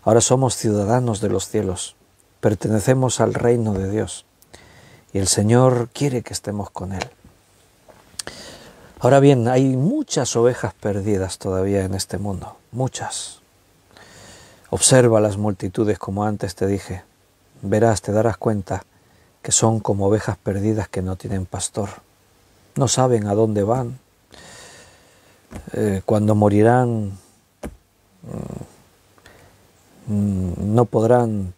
Speaker 1: Ahora somos ciudadanos de los cielos, pertenecemos al reino de Dios y el Señor quiere que estemos con Él. Ahora bien, hay muchas ovejas perdidas todavía en este mundo, muchas. Observa las multitudes, como antes te dije. Verás, te darás cuenta que son como ovejas perdidas que no tienen pastor. No saben a dónde van. Cuando morirán, no podrán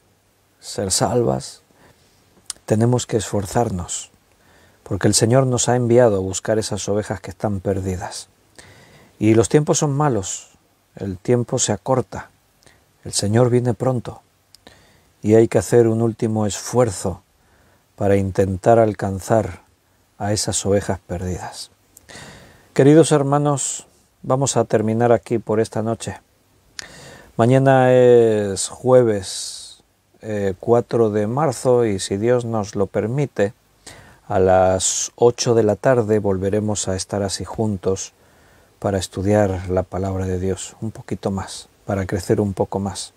Speaker 1: ser salvas. Tenemos que esforzarnos, porque el Señor nos ha enviado a buscar esas ovejas que están perdidas. Y los tiempos son malos, el tiempo se acorta, el Señor viene pronto y hay que hacer un último esfuerzo para intentar alcanzar a esas ovejas perdidas. Queridos hermanos, vamos a terminar aquí por esta noche. Mañana es jueves 4 de marzo y si Dios nos lo permite, a las 8 de la tarde volveremos a estar así juntos para estudiar la palabra de Dios un poquito más, para crecer un poco más.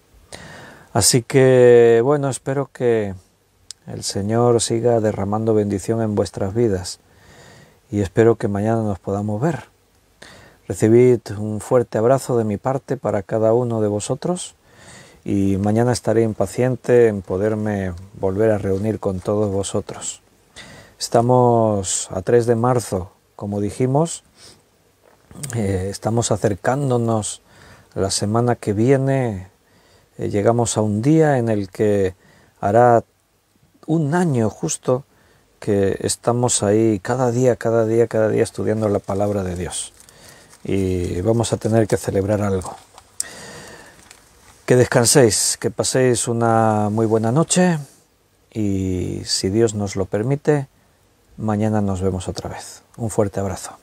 Speaker 1: Así que, bueno, espero que el Señor siga derramando bendición en vuestras vidas y espero que mañana nos podamos ver. Recibid un fuerte abrazo de mi parte para cada uno de vosotros y mañana estaré impaciente en poderme volver a reunir con todos vosotros. Estamos a 3 de marzo, como dijimos, estamos acercándonos a la semana que viene, llegamos a un día en el que hará un año justo que estamos ahí cada día estudiando la palabra de Dios y vamos a tener que celebrar algo. Que descanséis, que paséis una muy buena noche y si Dios nos lo permite, mañana nos vemos otra vez. Un fuerte abrazo.